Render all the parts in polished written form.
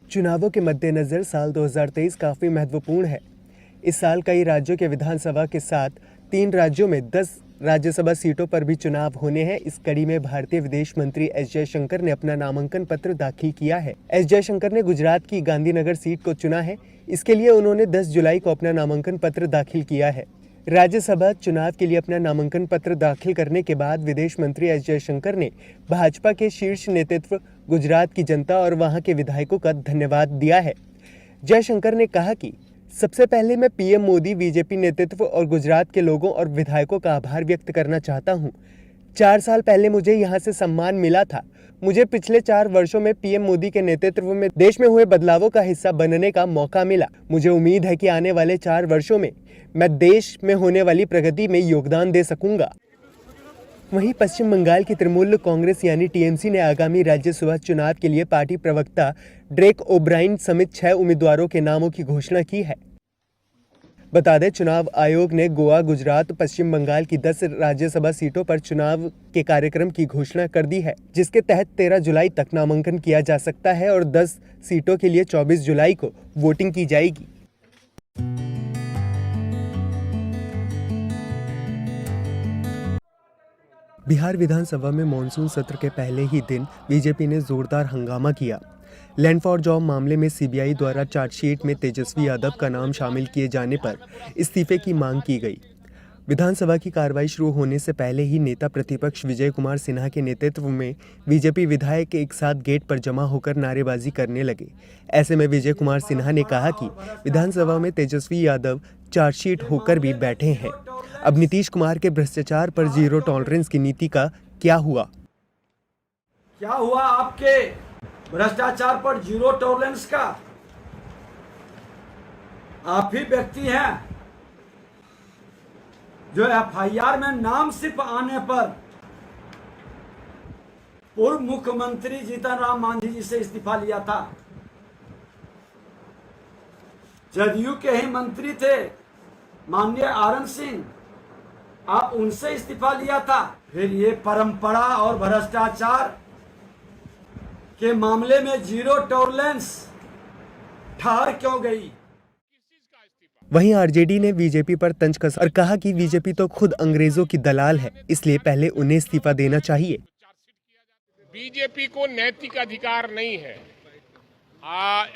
चुनावों के मद्देनज़र साल 2023 काफ़ी महत्वपूर्ण है। इस साल कई राज्यों के विधानसभा के साथ 3 राज्यों में 10 राज्यसभा सीटों पर भी चुनाव होने हैं। इस कड़ी में भारतीय विदेश मंत्री एस जयशंकर ने अपना नामांकन पत्र दाखिल किया है। एस जयशंकर ने गुजरात की गांधीनगर सीट को चुना है। इसके लिए उन्होंने 10 जुलाई को अपना नामांकन पत्र दाखिल किया है। राज्यसभा चुनाव के लिए अपना नामांकन पत्र दाखिल करने के बाद विदेश मंत्री एस जयशंकर ने भाजपा के शीर्ष नेतृत्व, गुजरात की जनता और वहां के विधायकों का धन्यवाद दिया है। जयशंकर ने कहा कि सबसे पहले मैं पीएम मोदी, बीजेपी नेतृत्व और गुजरात के लोगों और विधायकों का आभार व्यक्त करना चाहता हूं। 4 साल पहले मुझे यहां से सम्मान मिला था। मुझे पिछले 4 वर्षों में पीएम मोदी के नेतृत्व में देश में हुए बदलावों का हिस्सा बनने का मौका मिला। मुझे उम्मीद है कि आने वाले 4 वर्षों में मैं देश में होने वाली प्रगति में योगदान दे सकूंगा। वहीं पश्चिम बंगाल की तृणमूल कांग्रेस यानी टीएमसी ने आगामी राज्यसभा चुनाव के लिए पार्टी प्रवक्ता ड्रेक ओब्राइन समेत 6 उम्मीदवारों के नामों की घोषणा की है। बता दें, चुनाव आयोग ने गोवा, गुजरात, पश्चिम बंगाल की 10 राज्यसभा सीटों पर चुनाव के कार्यक्रम की घोषणा कर दी है, जिसके तहत 13 जुलाई तक नामांकन किया जा सकता है और 10 सीटों के लिए 24 जुलाई को वोटिंग की जाएगी। बिहार विधानसभा में मानसून सत्र के पहले ही दिन बीजेपी ने जोरदार हंगामा किया। लैंड फॉर जॉब मामले में सीबीआई द्वारा चार्जशीट में तेजस्वी यादव का नाम शामिल किए जाने पर इस्तीफे की मांग की गई। विधानसभा की कार्रवाई शुरू होने से पहले ही नेता प्रतिपक्ष विजय कुमार सिन्हा के नेतृत्व में बीजेपी विधायक एक साथ गेट पर जमा होकर नारेबाजी करने लगे। ऐसे में विजय कुमार सिन्हा ने कहा कि विधानसभा में तेजस्वी यादव चार्जशीट होकर भी बैठे हैं। अब नीतीश कुमार के भ्रष्टाचार पर जीरो टॉलरेंस की नीति का क्या हुआ? क्या हुआ आपके भ्रष्टाचार पर जीरो टॉलरेंस का? आप ही व्यक्ति हैं जो एफआईआर में नाम सिर्फ आने पर पूर्व मुख्यमंत्री जीतन राम मांझी जी से इस्तीफा लिया था। जदयू के ही मंत्री थे माननीय आरन सिंह, आप उनसे इस्तीफा लिया था। फिर ये परंपरा और भ्रष्टाचार के मामले में जीरो टॉलरेंस ठहर क्यों गई? वहीं आरजेडी ने बीजेपी पर तंज कसा और कहा कि बीजेपी तो खुद अंग्रेजों की दलाल है, इसलिए पहले उन्हें इस्तीफा देना चाहिए। बीजेपी को नैतिक अधिकार नहीं है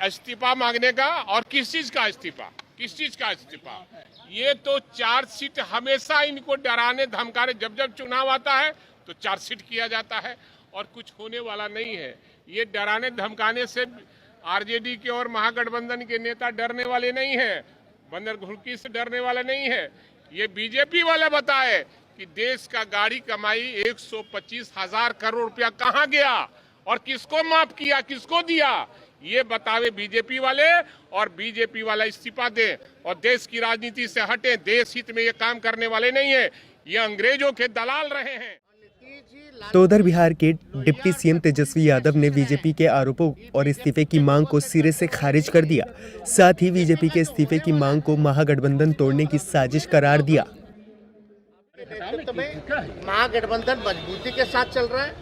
इस्तीफा मांगने का। और किस चीज का इस्तीफा? किस चीज का इस्तीफा? ये तो चार्जशीट हमेशा इनको डराने धमकाने, जब जब चुनाव आता है तो चार्जशीट किया जाता है और कुछ होने वाला नहीं है। ये डराने धमकाने से आरजेडी के और महागठबंधन के नेता डरने वाले नहीं है, बंदर घुड़की से डरने वाले नहीं है। ये बीजेपी वाले बताए कि देश का गाड़ी कमाई 125,000 करोड़ रुपया कहाँ गया और किसको माफ किया, किसको दिया, ये बतावे बीजेपी वाले। और बीजेपी वाला इस्तीफा दे और देश की राजनीति से हटे। देश हित में ये काम करने वाले नहीं है, ये अंग्रेजों के दलाल रहे हैं। तो उधर बिहार के डिप्टी सीएम तेजस्वी यादव ने बीजेपी के आरोपों और इस्तीफे की मांग को सिरे से खारिज कर दिया। साथ ही बीजेपी के इस्तीफे की मांग को महागठबंधन तोड़ने की साजिश करार दिया। महागठबंधन मजबूती के साथ चल रहा है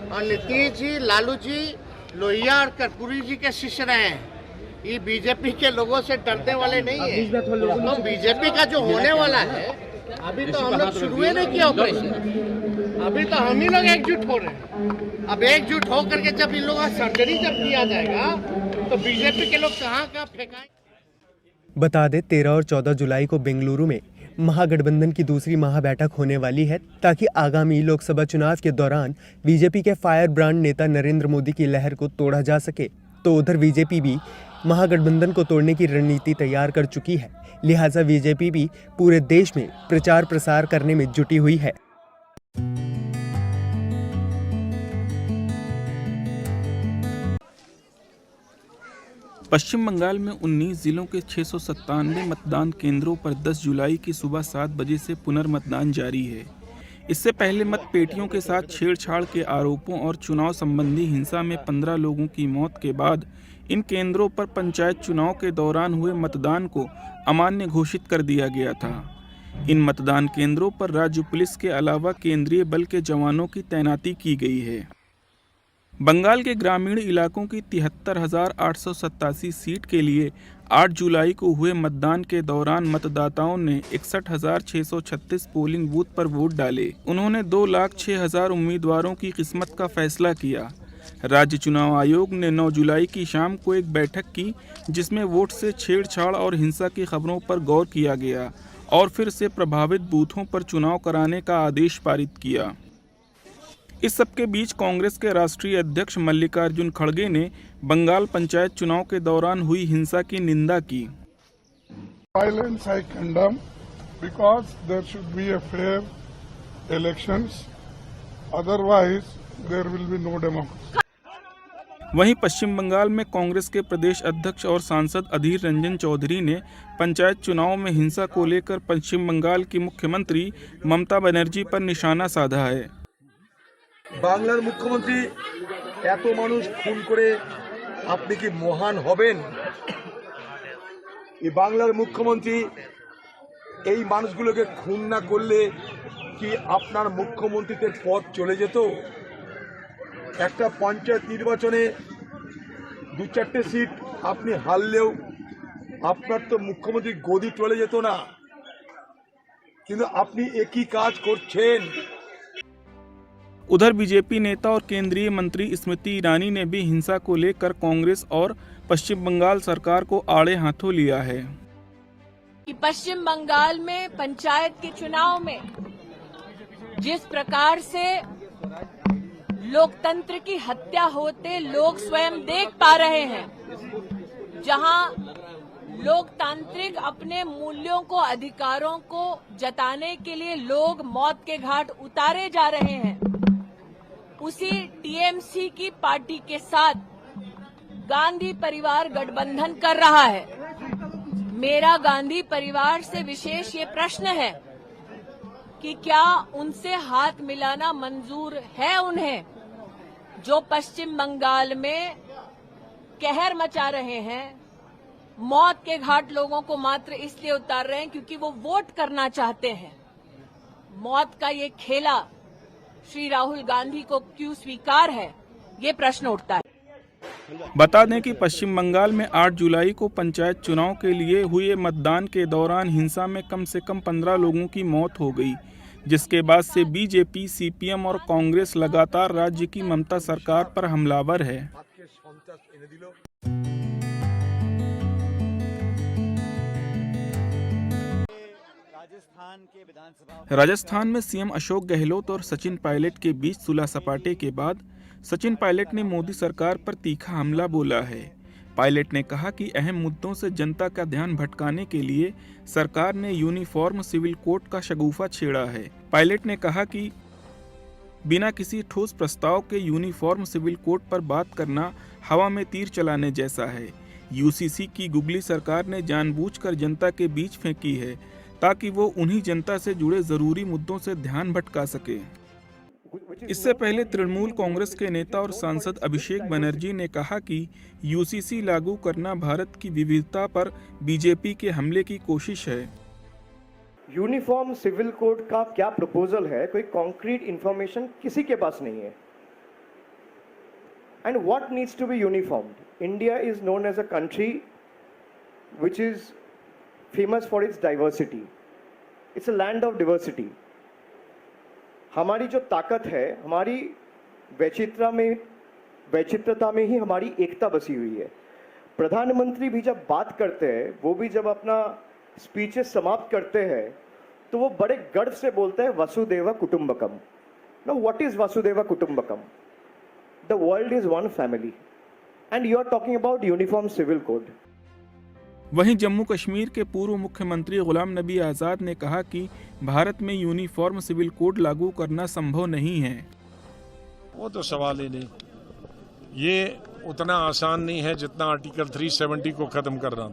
और नीतीश जी, लालू जी, लोहिया और कर्पूरी जी के शिष्य रहे हैं। ये बीजेपी के लोगों से डरने वाले नहीं है। तो बीजेपी का जो होने वाला है, अभी तो हम लोग शुरू नहीं किया ऑपरेशन, अभी तो हम ही लोग एकजुट हो रहे हैं। अब एकजुट होकर के जब इन लोगों का सर्जरी जब किया जाएगा तो बीजेपी के लोग कहाँ फेंकाएं। बता दें, 13 और 14 जुलाई को बेंगलुरु में महागठबंधन की दूसरी महाबैठक होने वाली है, ताकि आगामी लोकसभा चुनाव के दौरान बीजेपी के फायर ब्रांड नेता नरेंद्र मोदी की लहर को तोड़ा जा सके। तो उधर बीजेपी भी महागठबंधन को तोड़ने की रणनीति तैयार कर चुकी है, लिहाजा बीजेपी भी पूरे देश में प्रचार प्रसार करने में जुटी हुई है। पश्चिम बंगाल में 19 जिलों के 697 मतदान केंद्रों पर 10 जुलाई की सुबह 7 बजे से पुनर्मतदान जारी है। इससे पहले मतपेटियों के साथ छेड़छाड़ के आरोपों और चुनाव संबंधी हिंसा में 15 लोगों की मौत के बाद इन केंद्रों पर पंचायत चुनाव के दौरान हुए मतदान को अमान्य घोषित कर दिया गया था। इन मतदान केंद्रों पर राज्य पुलिस के अलावा केंद्रीय बल के जवानों की तैनाती की गई है। बंगाल के ग्रामीण इलाकों की 73,887 सीट के लिए 8 जुलाई को हुए मतदान के दौरान मतदाताओं ने 61,636 पोलिंग बूथ पर वोट डाले। उन्होंने 2,06,000 उम्मीदवारों की किस्मत का फैसला किया। राज्य चुनाव आयोग ने 9 जुलाई की शाम को एक बैठक की, जिसमें वोट से छेड़छाड़ और हिंसा की खबरों पर गौर किया गया और फिर से प्रभावित बूथों पर चुनाव कराने का आदेश पारित किया। इस सबके बीच कांग्रेस के राष्ट्रीय अध्यक्ष मल्लिकार्जुन खड़गे ने बंगाल पंचायत चुनाव के दौरान हुई हिंसा की निंदा की। Violence I condemn because there should be a fair elections. Otherwise, there will be no democracy. वहीं पश्चिम बंगाल में कांग्रेस के प्रदेश अध्यक्ष और सांसद अधीर रंजन चौधरी ने पंचायत चुनाव में हिंसा को लेकर पश्चिम बंगाल की मुख्यमंत्री ममता बनर्जी पर निशाना साधा है। বাংলার মুখ্যমন্ত্রী এত মানুষ খুন করে আপনি কি মহান হবেন? এই বাংলার মুখ্যমন্ত্রী এই মানুষগুলোকে খুন না করলে কি আপনার মুখ্যমন্ত্রীর পদ চলে যেত? একটা পঞ্চায়েত নির্বাচনে 2-4টে সিট আপনি হারলেও আপনার তো মুখ্যমন্ত্রীর গদি চলে যেত না, কিন্তু আপনি একই কাজ করছেন। उधर बीजेपी नेता और केंद्रीय मंत्री स्मृति ईरानी ने भी हिंसा को लेकर कांग्रेस और पश्चिम बंगाल सरकार को आड़े हाथों लिया है। कि पश्चिम बंगाल में पंचायत के चुनाव में जिस प्रकार से लोकतंत्र की हत्या होते लोग स्वयं देख पा रहे हैं, जहां लोकतांत्रिक अपने मूल्यों को, अधिकारों को जताने के लिए लोग मौत के घाट उतारे जा रहे हैं, उसी टीएमसी की पार्टी के साथ गांधी परिवार गठबंधन कर रहा है। मेरा गांधी परिवार से विशेष ये प्रश्न है कि क्या उनसे हाथ मिलाना मंजूर है उन्हें, जो पश्चिम बंगाल में कहर मचा रहे हैं, मौत के घाट लोगों को मात्र इसलिए उतार रहे हैं क्योंकि वो वोट करना चाहते हैं। मौत का ये खेला श्री राहुल गांधी को क्यों स्वीकार है, ये प्रश्न उठता है। बता दें कि पश्चिम बंगाल में 8 जुलाई को पंचायत चुनाव के लिए हुए मतदान के दौरान हिंसा में कम से कम 15 लोगों की मौत हो गई, जिसके बाद से बीजेपी, सीपीएम और कांग्रेस लगातार राज्य की ममता सरकार पर हमलावर है। राजस्थान में सीएम अशोक गहलोत और सचिन पायलट के बीच सुलह सपाटे के बाद सचिन पायलट ने मोदी सरकार पर तीखा हमला बोला है। पायलट ने कहा कि अहम मुद्दों से जनता का ध्यान भटकाने के लिए सरकार ने यूनिफॉर्म सिविल कोड का शगुफा छेड़ा है। पायलट ने कहा कि बिना किसी ठोस प्रस्ताव के यूनिफॉर्म सिविल कोड पर बात करना हवा में तीर चलाने जैसा है। यूसीसी की गुगली सरकार ने जानबूझकर जनता के बीच फेंकी है ताकि वो उन्हीं जनता से जुड़े जरूरी मुद्दों से ध्यान भटका सके। इससे पहले तृणमूल कांग्रेस के नेता और सांसद अभिषेक बनर्जी ने कहा कि यूसीसी लागू करना भारत की विविधता पर बीजेपी के हमले की कोशिश है। यूनिफॉर्म सिविल कोड का क्या प्रपोजल है, कोई कॉन्क्रीट इंफॉर्मेशन किसी के पास नहीं है। And what needs to be uniformed? India is known as a country which is famous for its diversity. It's a land of diversity. हमारी जो ताकत है, हमारी वैचित्रता में ही हमारी एकता बसी हुई है। प्रधानमंत्री भी जब बात करते हैं, वो भी जब अपना स्पीचेस समाप्त करते हैं, तो वो बड़े गर्व से बोलते हैं वसुदेव कुटुंबकम। नाउ व्हाट इज वसुदेव कुटुंबकम? The world is one family and you are talking about uniform civil code. वहीं जम्मू कश्मीर के पूर्व मुख्यमंत्री गुलाम नबी आज़ाद ने कहा कि भारत में यूनिफॉर्म सिविल कोड लागू करना संभव नहीं है। वो तो सवाल ही नहीं, ये उतना आसान नहीं है जितना आर्टिकल 370 को ख़त्म करना।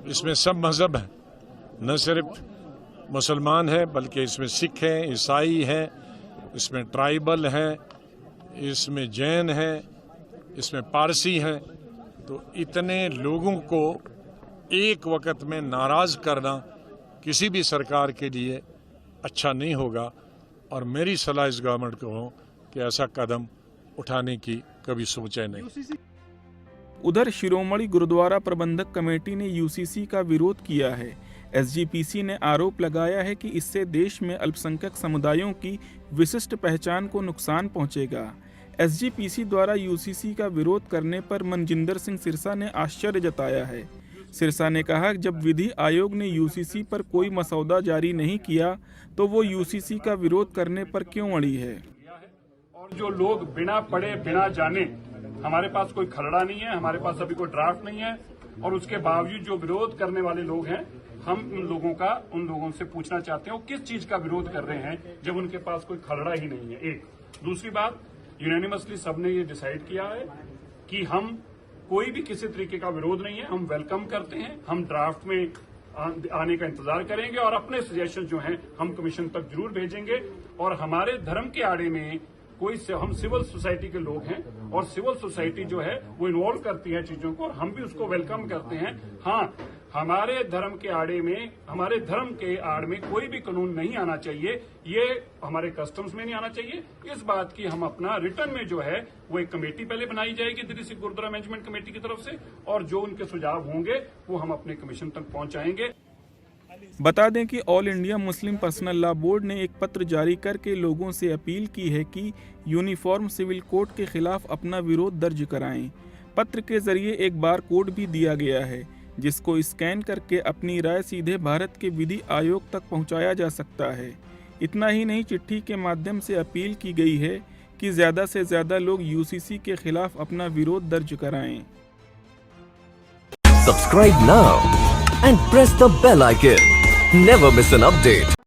इसमें सब मज़हब हैं, न सिर्फ मुसलमान हैं बल्कि इसमें सिख हैं, ईसाई हैं, इसमें ट्राइबल हैं, इसमें जैन हैं, इसमें पारसी हैं। तो इतने लोगों को एक वक्त में नाराज़ करना किसी भी सरकार के लिए अच्छा नहीं होगा और मेरी सलाह इस गवर्नमेंट को हो कि ऐसा कदम उठाने की कभी सोचा नहीं। उधर शिरोमणि गुरुद्वारा प्रबंधक कमेटी ने यूसीसी का विरोध किया है। एसजीपीसी ने आरोप लगाया है कि इससे देश में अल्पसंख्यक समुदायों की विशिष्ट पहचान को नुकसान पहुंचेगा। एसजीपीसी द्वारा यूसीसी का विरोध करने पर मनजिंदर सिंह सिरसा ने आश्चर्य जताया है। सिरसा ने कहा, जब विधि आयोग ने यूसीसी पर कोई मसौदा जारी नहीं किया तो वो यूसीसी का विरोध करने पर क्यों अड़ी है। और जो लोग बिना पढ़े बिना जाने, हमारे पास कोई खरड़ा नहीं है, हमारे पास अभी कोई ड्राफ्ट नहीं है, और उसके बावजूद जो विरोध करने वाले लोग हैं, हम उन लोगों से पूछना चाहते हैं वो किस चीज का विरोध कर रहे हैं जब उनके पास कोई खरड़ा ही नहीं है। एक दूसरी बात, यूनानिमसली सबने ये डिसाइड किया है कि हम कोई भी किसी तरीके का विरोध नहीं है, हम वेलकम करते हैं, हम ड्राफ्ट में आने का इंतजार करेंगे और अपने सजेशन जो हैं हम कमीशन तक जरूर भेजेंगे। और हमारे धर्म के आड़े में हम सिविल सोसाइटी के लोग हैं और सिविल सोसाइटी जो है वो इन्वॉल्व करती है चीजों को और हम भी उसको वेलकम करते हैं। हाँ, हमारे धर्म के आड़ में कोई भी कानून नहीं आना चाहिए, ये हमारे कस्टम्स में नहीं आना चाहिए। इस बात की हम अपना रिटर्न में जो है वो एक कमेटी पहले बनाई जाएगी दिल्ली सिख गुरुद्वारा मैनेजमेंट कमेटी की तरफ से, और जो उनके सुझाव होंगे वो हम अपने कमीशन तक पहुंचाएंगे। बता दें कि all India Muslim personal law board ने एक पत्र जारी करके लोगों से अपील की है कि यूनिफॉर्म सिविल कोड के खिलाफ अपना विरोध दर्ज कराएं। पत्र के जरिए एक बार कोड भी दिया गया है जिसको स्कैन करके अपनी राय सीधे भारत के विधि आयोग तक पहुंचाया जा सकता है। इतना ही नहीं, चिट्ठी के माध्यम से अपील की गई है कि ज़्यादा से ज़्यादा लोग यूसीसी के खिलाफ अपना विरोध दर्ज कराएं। Subscribe now and press the bell icon. Never miss an update.